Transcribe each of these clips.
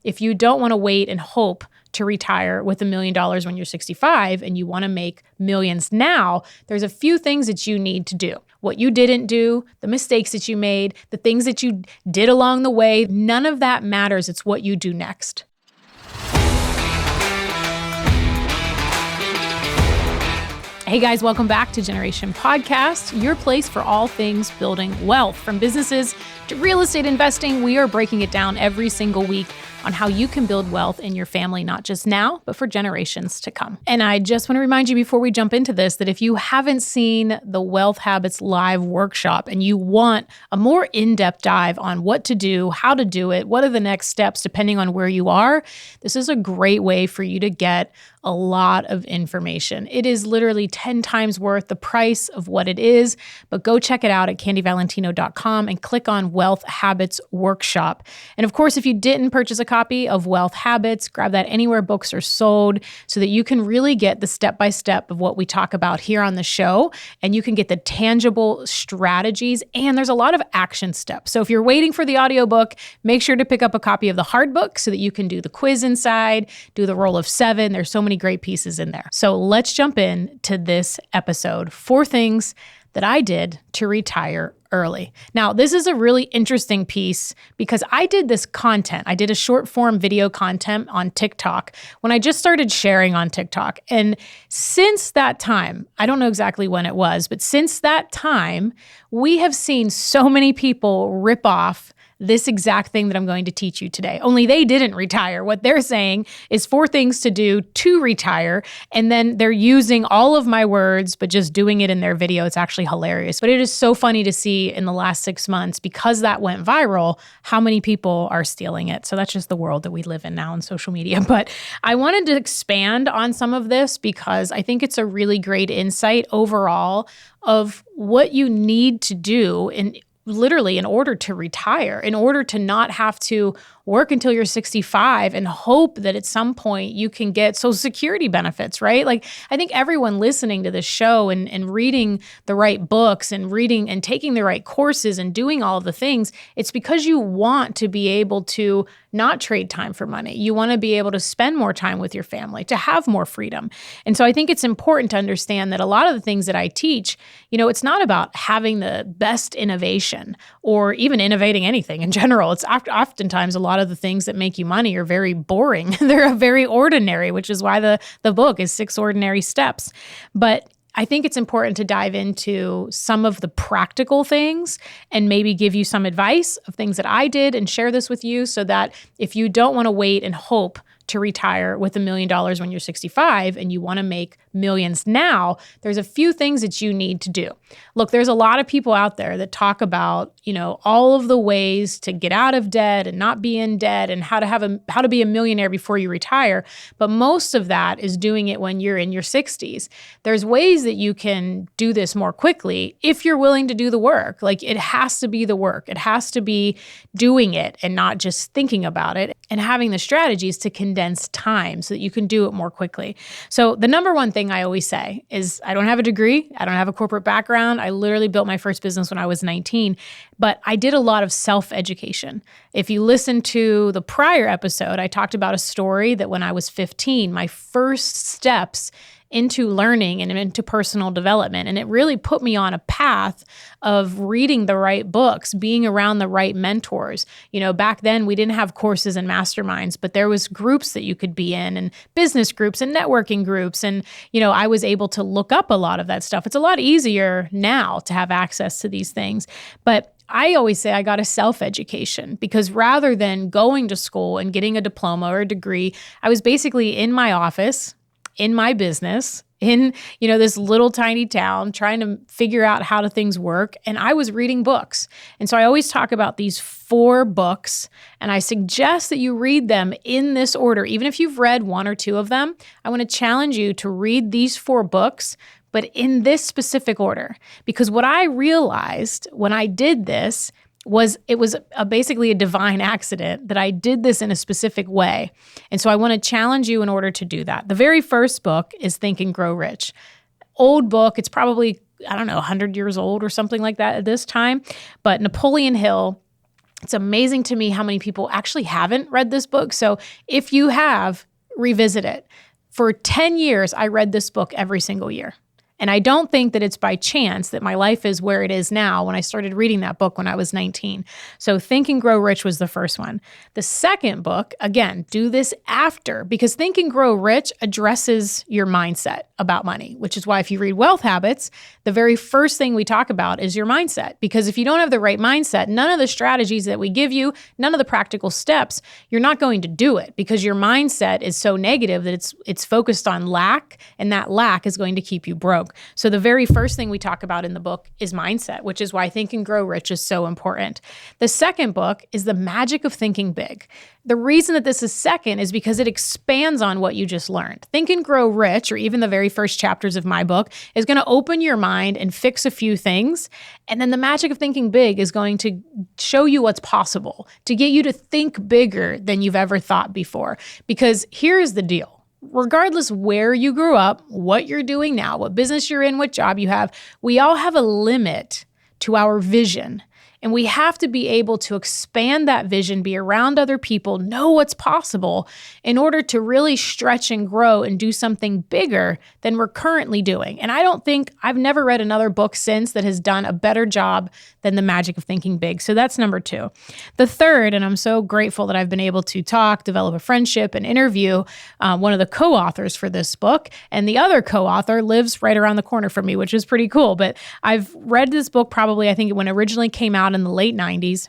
If you don't want to wait and hope to retire with $1 million when you're 65 and you want to make millions now, there's a few things that you need to do. What you didn't do, the mistakes that you made, the things that you did along the way, none of that matters. It's what you do next. Hey guys, welcome back to Generation Podcast, your place for all things building wealth. From businesses to real estate investing, we are breaking it down every single week on how you can build wealth in your family, not just now, but for generations to come. And I just want to remind you before we jump into this, that if you haven't seen the Wealth Habits Live workshop and you want a more in-depth dive on what to do, how to do it, what are the next steps depending on where you are, this is a great way for you to get a lot of information. It is literally 10 times worth the price of what it is, but go check it out at candyvalentino.com and click on Wealth Habits Workshop. And of course, if you didn't purchase a copy of Wealth Habits, grab that anywhere books are sold so that you can really get the step-by-step of what we talk about here on the show, and you can get the tangible strategies, and there's a lot of action steps. So if you're waiting for the audiobook, make sure to pick up a copy of the hard book so that you can do the quiz inside, do the roll of 7. There's so many great pieces in there. So let's jump in to this episode. 4 things that I did to retire early. Now, this is a really interesting piece because I did this content. I did a short form video content on TikTok when I just started sharing on TikTok. And since that time, I don't know exactly when it was, but since that time, we have seen so many people rip off this exact thing that I'm going to teach you today. Only they didn't retire. What they're saying is 4 things to do to retire. And then they're using all of my words, but just doing it in their video. It's actually hilarious. But it is so funny to see in the last 6 months, because that went viral, how many people are stealing it. So that's just the world that we live in now on social media. But I wanted to expand on some of this because I think it's a really great insight overall of what you need to do literally in order to retire, in order to not have to work until you're 65 and hope that at some point you can get Social Security benefits, right? Like, I think everyone listening to this show and reading the right books and reading and taking the right courses and doing all of the things, it's because you want to be able to not trade time for money. You want to be able to spend more time with your family, to have more freedom. And so I think it's important to understand that a lot of the things that I teach, it's not about having the best innovation or even innovating anything in general. It's oftentimes a lot of the things that make you money are very boring. They're very ordinary, which is why the book is 6 Ordinary Steps. But I think it's important to dive into some of the practical things and maybe give you some advice of things that I did and share this with you so that if you don't want to wait and hope to retire with $1 million when you're 65 and you want to make millions now, there's a few things that you need to do. Look, there's a lot of people out there that talk about, all of the ways to get out of debt and not be in debt and how to be a millionaire before you retire. But most of that is doing it when you're in your 60s. There's ways that you can do this more quickly if you're willing to do the work. Like, it has to be the work. It has to be doing it and not just thinking about it, and having the strategies to condense time so that you can do it more quickly. So the number one thing I always say is I don't have a degree. I don't have a corporate background. I literally built my first business when I was 19, but I did a lot of self-education. If you listen to the prior episode, I talked about a story that when I was 15, my first steps into learning and into personal development. And it really put me on a path of reading the right books, being around the right mentors. Back then we didn't have courses and masterminds, but there was groups that you could be in and business groups and networking groups. And, I was able to look up a lot of that stuff. It's a lot easier now to have access to these things. But I always say I got a self-education because rather than going to school and getting a diploma or a degree, I was basically in my office, in my business, in, this little tiny town, trying to figure out how things work. And I was reading books. And so I always talk about these 4 books, and I suggest that you read them in this order. Even if you've read 1 or 2 of them, I want to challenge you to read these 4 books, but in this specific order. Because what I realized when I did this was basically a divine accident that I did this in a specific way. And so I want to challenge you in order to do that. The very first book is Think and Grow Rich. Old book. It's probably, 100 years old or something like that at this time. But Napoleon Hill It's amazing to me how many people actually haven't read this book. So if you have, revisit it. For 10 years, I read this book every single year. And I don't think that it's by chance that my life is where it is now when I started reading that book when I was 19. So Think and Grow Rich was the first one. The second book, again, do this after, because Think and Grow Rich addresses your mindset about money, which is why if you read Wealth Habits, the very first thing we talk about is your mindset. Because if you don't have the right mindset, none of the strategies that we give you, none of the practical steps, you're not going to do it because your mindset is so negative that it's focused on lack, and that lack is going to keep you broke. So the very first thing we talk about in the book is mindset, which is why Think and Grow Rich is so important. The second book is The Magic of Thinking Big. The reason that this is second is because it expands on what you just learned. Think and Grow Rich, or even the very first chapters of my book, is going to open your mind and fix a few things. And then The Magic of Thinking Big is going to show you what's possible, to get you to think bigger than you've ever thought before. Because here's the deal. Regardless where you grew up, what you're doing now, what business you're in, what job you have, we all have a limit to our vision. And we have to be able to expand that vision, be around other people, know what's possible in order to really stretch and grow and do something bigger than we're currently doing. And I've never read another book since that has done a better job than The Magic of Thinking Big. So that's number 2. The third, and I'm so grateful that I've been able to talk, develop a friendship, and interview one of the co-authors for this book. And the other co-author lives right around the corner from me, which is pretty cool. But I've read this book probably, I think when it originally came out in the late 90s.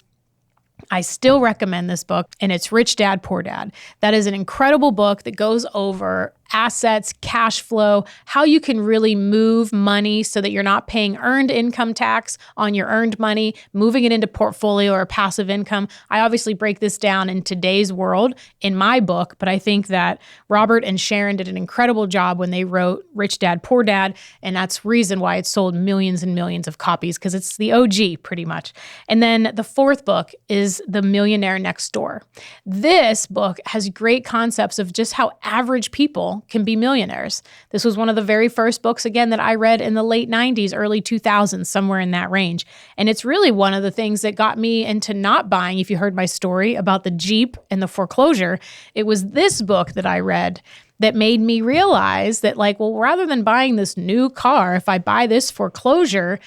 I still recommend this book, and it's Rich Dad, Poor Dad. That is an incredible book that goes over assets, cash flow, how you can really move money so that you're not paying earned income tax on your earned money, moving it into portfolio or passive income. I obviously break this down in today's world in my book, but I think that Robert and Sharon did an incredible job when they wrote Rich Dad, Poor Dad, and that's reason why it sold millions and millions of copies, because it's the OG pretty much. And then the fourth book is The Millionaire Next Door. This book has great concepts of just how average people can be millionaires. This was one of the very first books, again, that I read in the late 90s, early 2000s, somewhere in that range. And it's really one of the things that got me into not buying. If you heard my story about the Jeep and the foreclosure, it was this book that I read that made me realize that, rather than buying this new car, if I buy this foreclosure,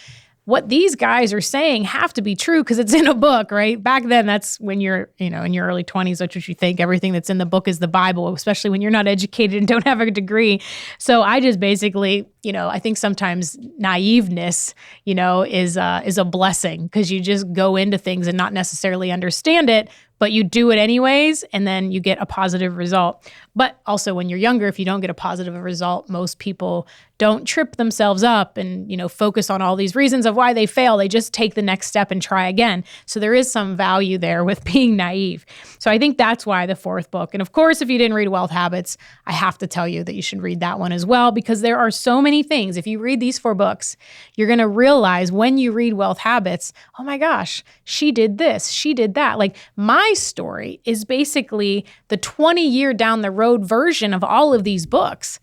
what these guys are saying have to be true because it's in a book, right? Back then, that's when you're, in your early 20s, that's what you think. Everything that's in the book is the Bible, especially when you're not educated and don't have a degree. So I just basically, I think sometimes naiveness, is a blessing because you just go into things and not necessarily understand it, but you do it anyways, and then you get a positive result. But also when you're younger, if you don't get a positive result, most people don't trip themselves up and, focus on all these reasons of why they fail. They just take the next step and try again. So there is some value there with being naive. So I think that's why the fourth book. And of course, if you didn't read Wealth Habits, I have to tell you that you should read that one as well, because there are so many things. If you read these 4 books, you're going to realize when you read Wealth Habits, oh my gosh, she did this, she did that. My story is basically the 20-year down the road version of all of these books.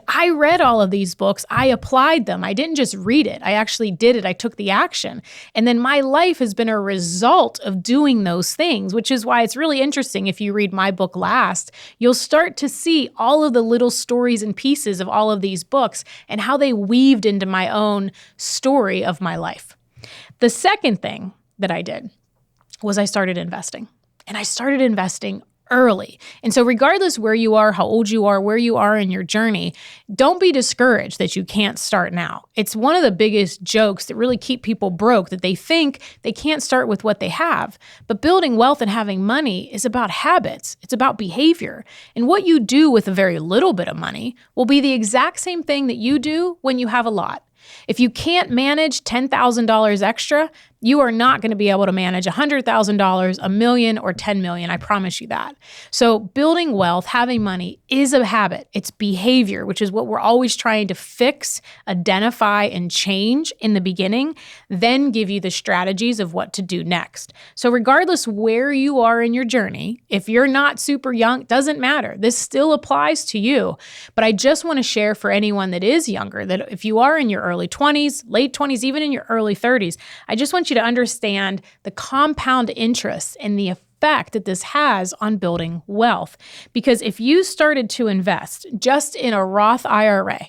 I read all of these books, I applied them. I didn't just read it. I actually did it. I took the action. And then my life has been a result of doing those things, which is why it's really interesting. If you read my book last, you'll start to see all of the little stories and pieces of all of these books and how they weaved into my own story of my life. The second thing that I did was I started investing. And I started investing early. And so regardless where you are, how old you are, where you are in your journey, don't be discouraged that you can't start now. It's one of the biggest jokes that really keep people broke, that they think they can't start with what they have. But building wealth and having money is about habits. It's about behavior. And what you do with a very little bit of money will be the exact same thing that you do when you have a lot. If you can't manage $10,000 extra, you are not going to be able to manage $100,000, $1 million, or $10 million. I promise you that. So building wealth, having money is a habit. It's behavior, which is what we're always trying to fix, identify, and change in the beginning, then give you the strategies of what to do next. So regardless where you are in your journey, if you're not super young, doesn't matter. This still applies to you. But I just want to share for anyone that is younger, that if you are in your early 20s, late 20s, even in your early 30s, I just want you you to understand the compound interest and the effect that this has on building wealth. Because if you started to invest just in a Roth IRA,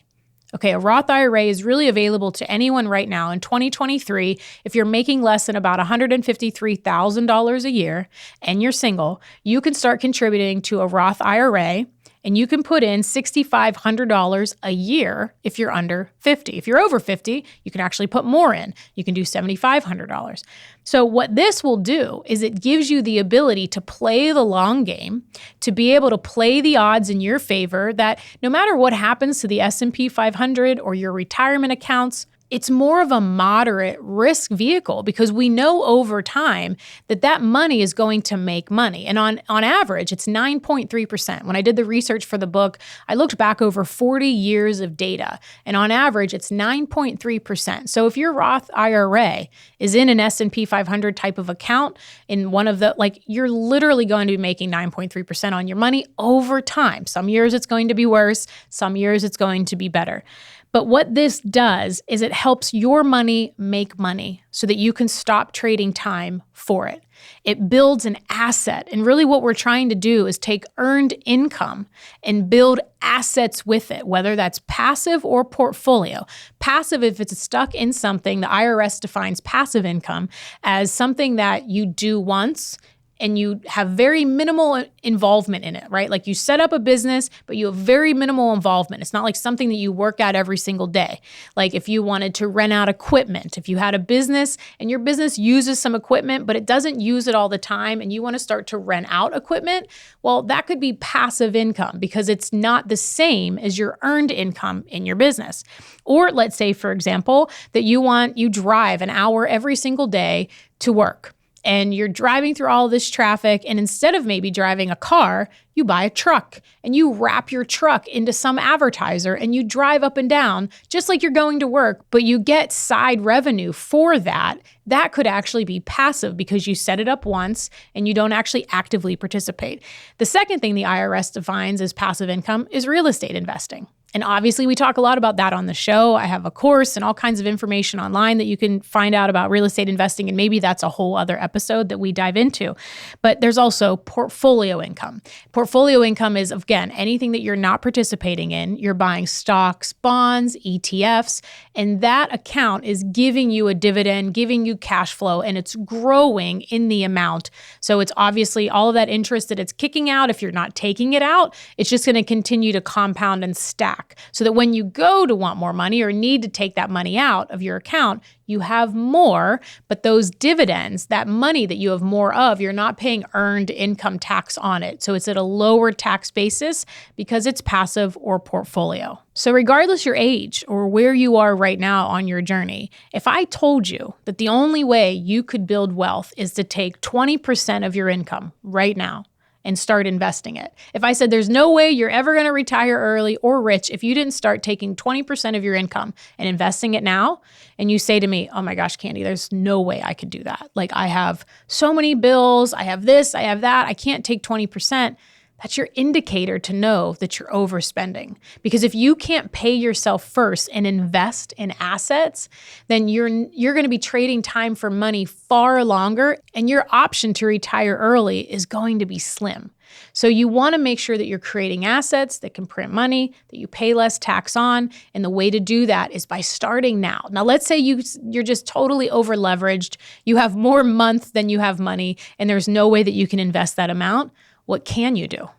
okay, a Roth IRA is really available to anyone right now in 2023. If you're making less than about $153,000 a year and you're single, you can start contributing to a Roth IRA. And you can put in $6,500 a year if you're under 50. If you're over 50, you can actually put more in. You can do $7,500. So what this will do is it gives you the ability to play the long game, to be able to play the odds in your favor that no matter what happens to the S&P 500 or your retirement accounts, it's more of a moderate risk vehicle because we know over time that money is going to make money. And on average, it's 9.3%. When I did the research for the book, I looked back over 40 years of data. And on average, it's 9.3%. So if your Roth IRA is in an S&P 500 type of account in one of the, you're literally going to be making 9.3% on your money over time. Some years it's going to be worse. Some years it's going to be better. But what this does is it helps your money make money so that you can stop trading time for it. It builds an asset. And really what we're trying to do is take earned income and build assets with it, whether that's passive or portfolio. Passive, if it's stuck in something, the IRS defines passive income as something that you do once and you have very minimal involvement in it, right? Like you set up a business, but you have very minimal involvement. It's not like something that you work at every single day. Like if you wanted to rent out equipment, if you had a business and your business uses some equipment, but it doesn't use it all the time and you want to start to rent out equipment, well, that could be passive income because it's not the same as your earned income in your business. Or let's say, for example, that you drive an hour every single day to work. And you're driving through all this traffic, and instead of maybe driving a car, you buy a truck and you wrap your truck into some advertiser and you drive up and down just like you're going to work, but you get side revenue for that. That could actually be passive because you set it up once and you don't actually actively participate. The second thing the IRS defines as passive income is real estate investing. And obviously, we talk a lot about that on the show. I have a course and all kinds of information online that you can find out about real estate investing. And maybe that's a whole other episode that we dive into. But there's also portfolio income. Portfolio income is, again, anything that you're not participating in. You're buying stocks, bonds, ETFs, and that account is giving you a dividend, giving you cash flow, and it's growing in the amount. So it's obviously all of that interest that it's kicking out. If you're not taking it out, it's just going to continue to compound and stack. So that when you go to want more money or need to take that money out of your account, you have more, but those dividends, that money that you have more of, you're not paying earned income tax on it. So it's at a lower tax basis because it's passive or portfolio. So regardless your age or where you are right now on your journey, if I told you that the only way you could build wealth is to take 20% of your income right now and start investing it. If I said there's no way you're ever going to retire early or rich if you didn't start taking 20% of your income and investing it now, and you say to me, oh my gosh, Candy, there's no way I could do that. Like I have so many bills, I have this, I have that, I can't take 20%. That's your indicator to know that you're overspending. Because if you can't pay yourself first and invest in assets, then you're going to be trading time for money far longer, and your option to retire early is going to be slim. So you want to make sure that you're creating assets that can print money, that you pay less tax on, and the way to do that is by starting now. Now, let's say you're just totally over leveraged, you have more month than you have money, and there's no way that you can invest that amount. What can you do?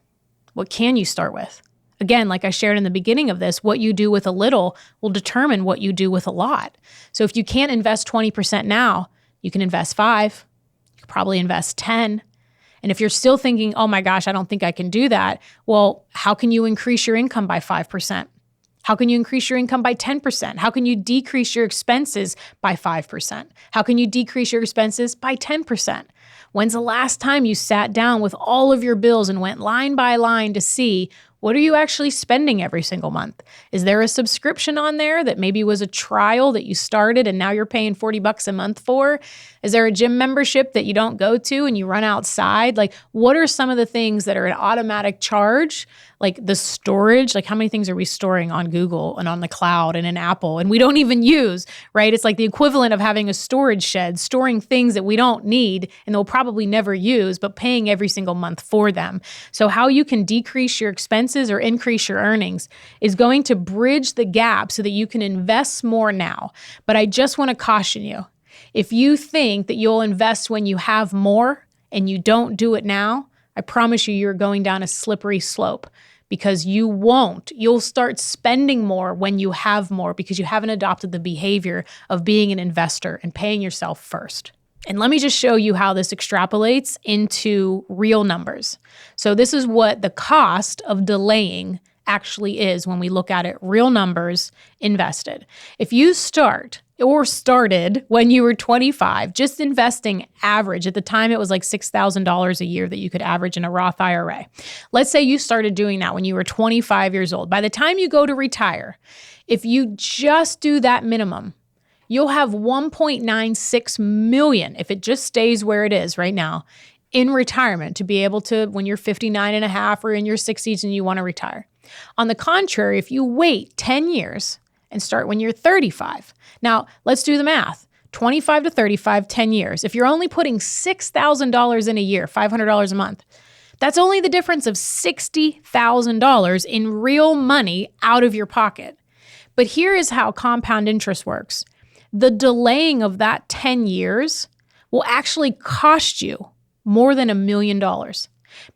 What can you start with? Again, like I shared in the beginning of this, what you do with a little will determine what you do with a lot. So if you can't invest 20% now, you can invest 5, you could probably invest 10. And if you're still thinking, oh my gosh, I don't think I can do that, well, how can you increase your income by 5%? How can you increase your income by 10%? How can you decrease your expenses by 5%? How can you decrease your expenses by 10%? When's the last time you sat down with all of your bills and went line by line to see What are you actually spending every single month? Is there a subscription on there that maybe was a trial that you started and now you're paying $40 a month for? Is there a gym membership that you don't go to and you run outside? Like, what are some of the things that are an automatic charge? Like the storage, like how many things are we storing on Google and on the cloud and in Apple and we don't even use, right? It's like the equivalent of having a storage shed, storing things that we don't need and they'll probably never use, but paying every single month for them. So how you can decrease your expenses or increase your earnings is going to bridge the gap so that you can invest more now. But I just want to caution you, if you think that you'll invest when you have more and you don't do it now, I promise you're going down a slippery slope because you won't. You'll start spending more when you have more because you haven't adopted the behavior of being an investor and paying yourself first. And let me just show you how this extrapolates into real numbers. So this is what the cost of delaying actually is when we look at it, real numbers invested. If you started when you were 25, just investing average, at the time it was like $6,000 a year that you could average in a Roth IRA. Let's say you started doing that when you were 25 years old. By the time you go to retire, if you just do that minimum, you'll have 1.96 million, if it just stays where it is right now, in retirement to be able to, when you're 59 and a half or in your 60s and you want to retire. On the contrary, if you wait 10 years and start when you're 35. Now, let's do the math. 25 to 35, 10 years. If you're only putting $6,000 in a year, $500 a month, that's only the difference of $60,000 in real money out of your pocket. But here is how compound interest works. The delaying of that 10 years will actually cost you more than $1 million.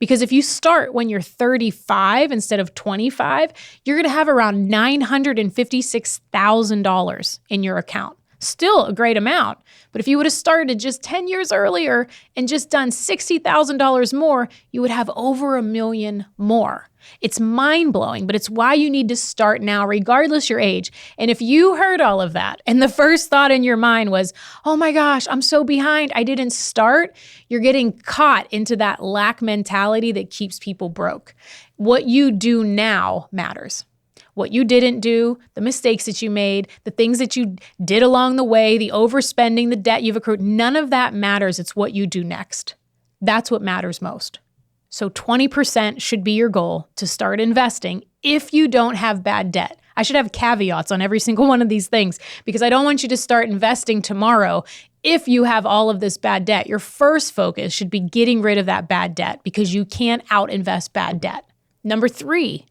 Because if you start when you're 35 instead of 25, you're going to have around $956,000 in your account. Still a great amount. But if you would have started just 10 years earlier and just done $60,000 more, you would have over $1 million more. It's mind-blowing, but it's why you need to start now, regardless your age. And if you heard all of that and the first thought in your mind was, oh my gosh, I'm so behind, I didn't start, you're getting caught into that lack mentality that keeps people broke. What you do now matters. What you didn't do, the mistakes that you made, the things that you did along the way, the overspending, the debt you've accrued, none of that matters. It's what you do next. That's what matters most. So 20% should be your goal to start investing if you don't have bad debt. I should have caveats on every single one of these things because I don't want you to start investing tomorrow if you have all of this bad debt. Your first focus should be getting rid of that bad debt because you can't out-invest bad debt. Number 3,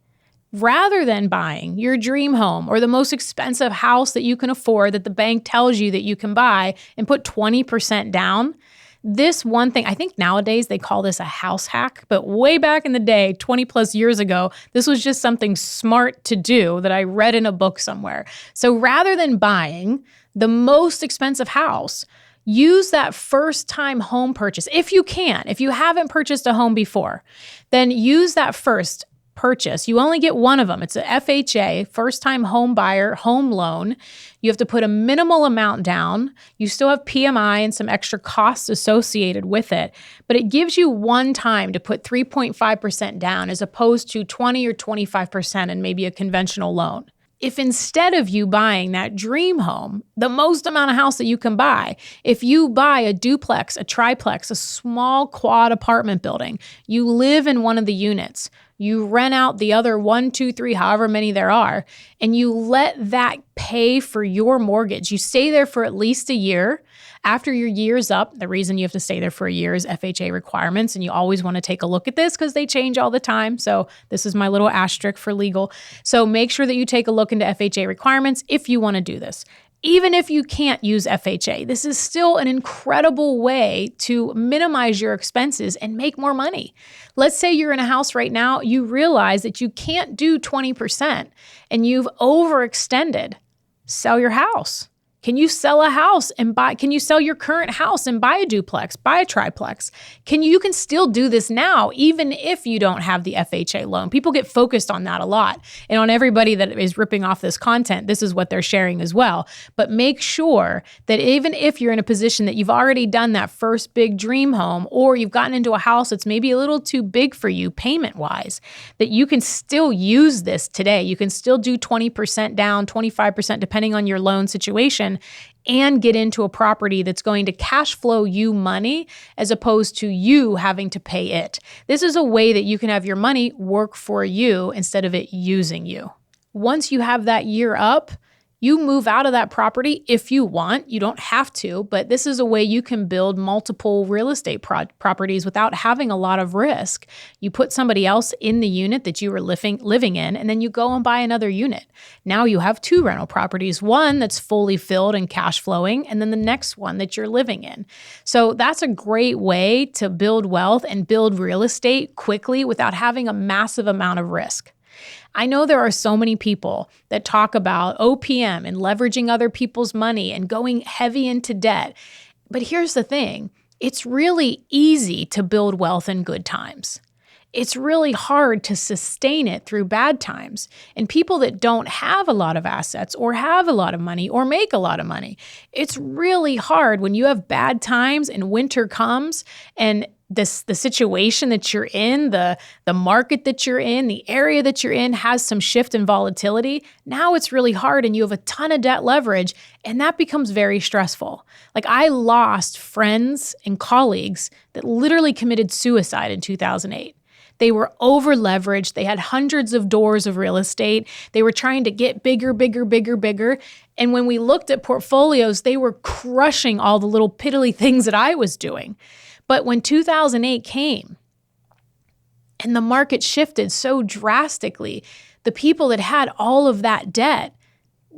rather than buying your dream home or the most expensive house that you can afford that the bank tells you that you can buy and put 20% down, this one thing, I think nowadays they call this a house hack, but way back in the day, 20 plus years ago, this was just something smart to do that I read in a book somewhere. So rather than buying the most expensive house, use that first time home purchase. If you can, if you haven't purchased a home before, then use that first purchase. You only get one of them. It's a FHA, first time home buyer, home loan. You have to put a minimal amount down. You still have PMI and some extra costs associated with it, but it gives you one time to put 3.5% down as opposed to 20 or 25% in maybe a conventional loan. If instead of you buying that dream home, the most amount of house that you can buy, if you buy a duplex, a triplex, a small quad apartment building, you live in one of the units, you rent out the other 1, 2, 3, however many there are, and you let that pay for your mortgage. You stay there for at least a year. After your year's up, the reason you have to stay there for a year is FHA requirements, and you always want to take a look at this because they change all the time. So this is my little asterisk for legal. So make sure that you take a look into FHA requirements if you want to do this. Even if you can't use FHA, this is still an incredible way to minimize your expenses and make more money. Let's say you're in a house right now, you realize that you can't do 20% and you've overextended. Sell your house. Can you sell a house and can you sell your current house and buy a duplex, buy a triplex? You can still do this now, even if you don't have the FHA loan. People get focused on that a lot. And on everybody that is ripping off this content, this is what they're sharing as well. But make sure that even if you're in a position that you've already done that first big dream home, or you've gotten into a house that's maybe a little too big for you payment-wise, that you can still use this today. You can still do 20% down, 25% depending on your loan situation, and get into a property that's going to cash flow you money as opposed to you having to pay it. This is a way that you can have your money work for you instead of it using you. Once you have that year up, you move out of that property if you want. You don't have to, but this is a way you can build multiple real estate properties without having a lot of risk. You put somebody else in the unit that you were living in, and then you go and buy another unit. Now you have 2 rental properties, one that's fully filled and cash flowing, and then the next one that you're living in. So that's a great way to build wealth and build real estate quickly without having a massive amount of risk. I know there are so many people that talk about OPM and leveraging other people's money and going heavy into debt. But here's the thing, it's really easy to build wealth in good times. It's really hard to sustain it through bad times. And people that don't have a lot of assets or have a lot of money or make a lot of money, it's really hard when you have bad times and winter comes and the situation that you're in, the market that you're in, the area that you're in has some shift and volatility. Now it's really hard and you have a ton of debt leverage, and that becomes very stressful. Like, I lost friends and colleagues that literally committed suicide in 2008. They were over leveraged. They had hundreds of doors of real estate. They were trying to get bigger. And when we looked at portfolios, they were crushing all the little piddly things that I was doing. But when 2008 came and the market shifted so drastically, the people that had all of that debt,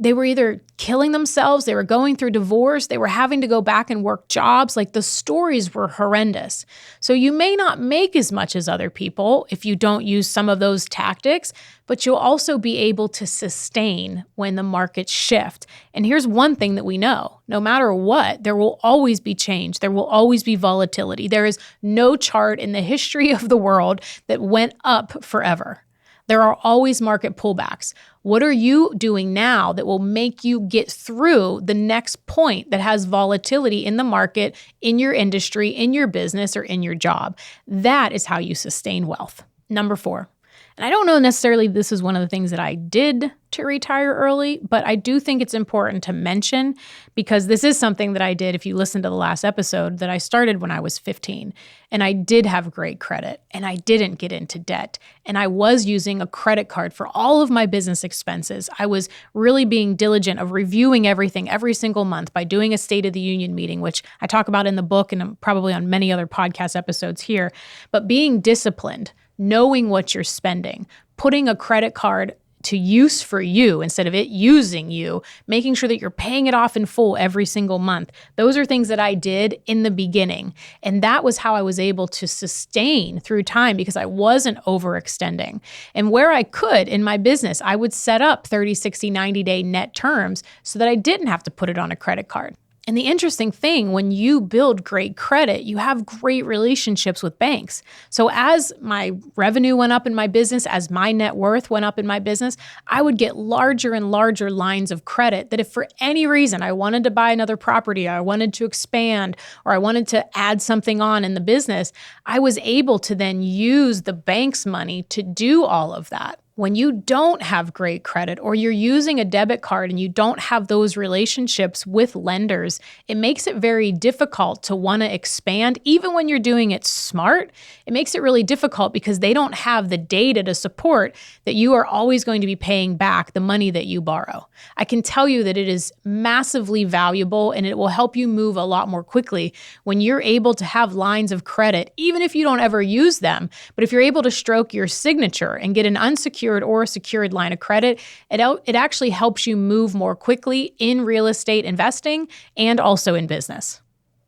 they were either killing themselves, they were going through divorce, they were having to go back and work jobs. Like, the stories were horrendous. So you may not make as much as other people if you don't use some of those tactics, but you'll also be able to sustain when the markets shift. And here's one thing that we know: no matter what, there will always be change. There will always be volatility. There is no chart in the history of the world that went up forever. There are always market pullbacks. What are you doing now that will make you get through the next point that has volatility in the market, in your industry, in your business, or in your job? That is how you sustain wealth. Number 4. And I don't know necessarily this is one of the things that I did to retire early, but I do think it's important to mention because this is something that I did, if you listen to the last episode, that I started when I was 15. And I did have great credit and I didn't get into debt. And I was using a credit card for all of my business expenses. I was really being diligent of reviewing everything every single month by doing a State of the Union meeting, which I talk about in the book and probably on many other podcast episodes here. But being disciplined, knowing what you're spending, putting a credit card to use for you instead of it using you, making sure that you're paying it off in full every single month. Those are things that I did in the beginning. And that was how I was able to sustain through time because I wasn't overextending. And where I could in my business, I would set up 30, 60, 90-day net terms so that I didn't have to put it on a credit card. And the interesting thing, when you build great credit, you have great relationships with banks. So as my revenue went up in my business, as my net worth went up in my business, I would get larger and larger lines of credit that if for any reason I wanted to buy another property, or I wanted to expand, or I wanted to add something on in the business, I was able to then use the bank's money to do all of that. When you don't have great credit or you're using a debit card and you don't have those relationships with lenders, it makes it very difficult to want to expand. Even when you're doing it smart, it makes it really difficult because they don't have the data to support that you are always going to be paying back the money that you borrow. I can tell you that it is massively valuable and it will help you move a lot more quickly when you're able to have lines of credit, even if you don't ever use them. But if you're able to stroke your signature and get an unsecured or a secured line of credit, it actually helps you move more quickly in real estate investing and also in business.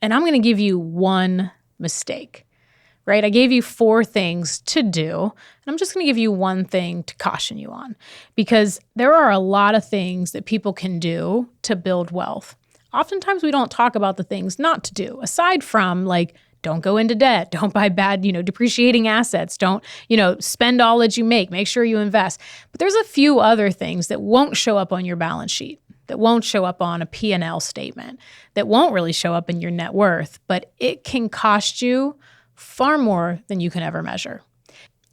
And I'm going to give you one mistake, right? I gave you 4 things to do, and I'm just going to give you one thing to caution you on, because there are a lot of things that people can do to build wealth. oftentimes we don't talk about the things not to do, aside from like, don't go into debt, don't buy bad, depreciating assets, don't, spend all that you make sure you invest. But there's a few other things that won't show up on your balance sheet, that won't show up on a P&L statement, that won't really show up in your net worth, but it can cost you far more than you can ever measure.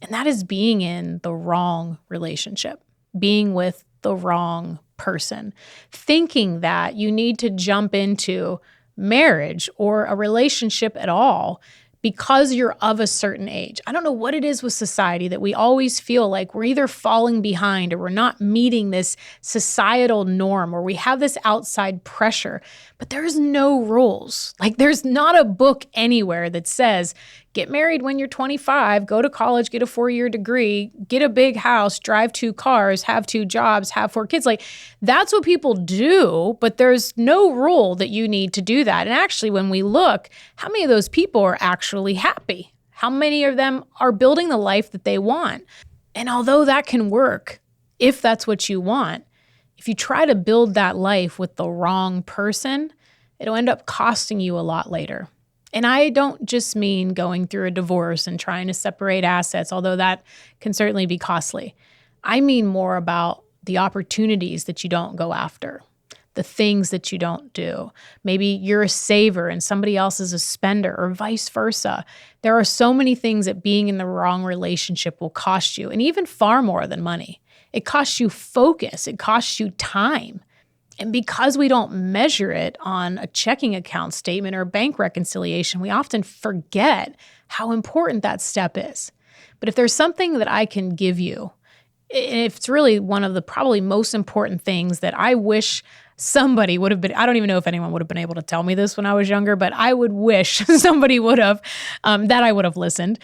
And that is being in the wrong relationship, being with the wrong person, thinking that you need to jump into marriage or a relationship at all because you're of a certain age. I don't know what it is with society that we always feel like we're either falling behind or we're not meeting this societal norm, or we have this outside pressure, but there's no rules. Like there's not a book anywhere that says, get married when you're 25, go to college, get a 4-year degree, get a big house, drive 2 cars, have 2 jobs, have 4 kids. Like that's what people do, but there's no rule that you need to do that. And actually, when we look, how many of those people are actually happy? How many of them are building the life that they want? And although that can work, if that's what you want, if you try to build that life with the wrong person, it'll end up costing you a lot later. And I don't just mean going through a divorce and trying to separate assets, although that can certainly be costly. I mean more about the opportunities that you don't go after, the things that you don't do. Maybe you're a saver and somebody else is a spender, or vice versa. There are so many things that being in the wrong relationship will cost you, and even far more than money. It costs you focus. It costs you time. And because we don't measure it on a checking account statement or bank reconciliation, we often forget how important that step is. But if there's something that I can give you, it's really one of the probably most important things that I wish somebody would have been, I don't even know if anyone would have been able to tell me this when I was younger, but I would wish somebody would have, that I would have listened.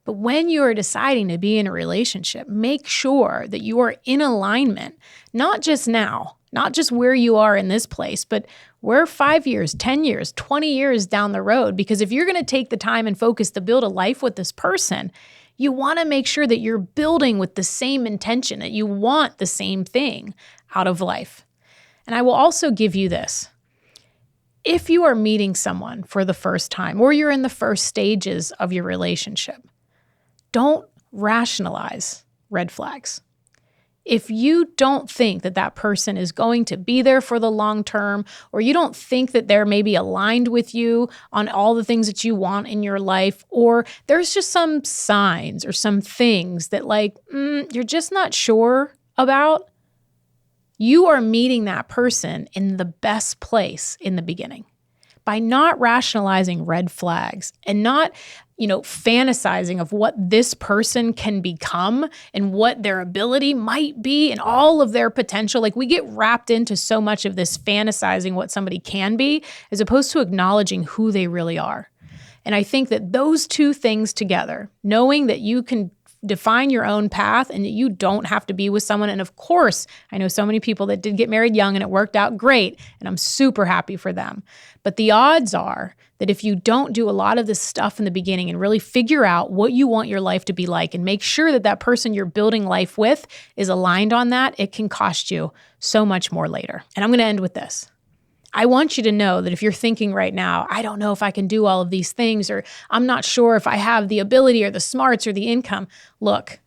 But when you are deciding to be in a relationship, make sure that you are in alignment, not just now, not just where you are in this place, but where 5 years, 10 years, 20 years down the road. Because if you're going to take the time and focus to build a life with this person, you want to make sure that you're building with the same intention, that you want the same thing out of life. And I will also give you this. If you are meeting someone for the first time, or you're in the first stages of your relationship, don't rationalize red flags. If you don't think that that person is going to be there for the long term, or you don't think that they're maybe aligned with you on all the things that you want in your life, or there's just some signs or some things that you're just not sure about, you are meeting that person in the best place in the beginning. By not rationalizing red flags and not, fantasizing of what this person can become and what their ability might be and all of their potential. Like we get wrapped into so much of this fantasizing what somebody can be as opposed to acknowledging who they really are. And I think that those two things together, knowing that you can define your own path and that you don't have to be with someone. And of course, I know so many people that did get married young and it worked out great, and I'm super happy for them. But the odds are that if you don't do a lot of this stuff in the beginning and really figure out what you want your life to be like and make sure that that person you're building life with is aligned on that, it can cost you so much more later. And I'm going to end with this. I want you to know that if you're thinking right now, I don't know if I can do all of these things, or I'm not sure if I have the ability or the smarts or the income. Look,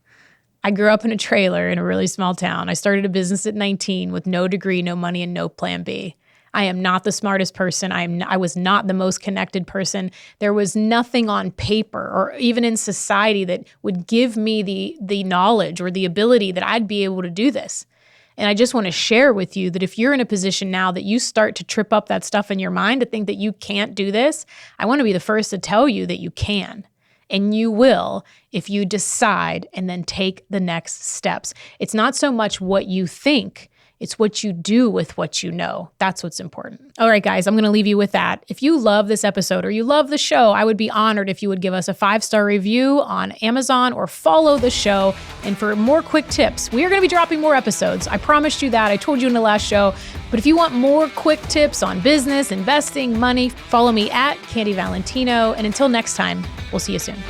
I grew up in a trailer in a really small town. I started a business at 19 with no degree, no money, and no plan B. I am not the smartest person. I was not the most connected person. There was nothing on paper or even in society that would give me the knowledge or the ability that I'd be able to do this. And I just want to share with you that if you're in a position now that you start to trip up that stuff in your mind to think that you can't do this, I want to be the first to tell you that you can. And you will if you decide and then take the next steps. It's not so much what you think, it's what you do with what you know. That's what's important. All right, guys, I'm going to leave you with that. If you love this episode or you love the show, I would be honored if you would give us a 5-star review on Amazon or follow the show. And for more quick tips, we are going to be dropping more episodes. I promised you that. I told you in the last show. But if you want more quick tips on business, investing, money, follow me at Candy Valentino. And until next time, we'll see you soon.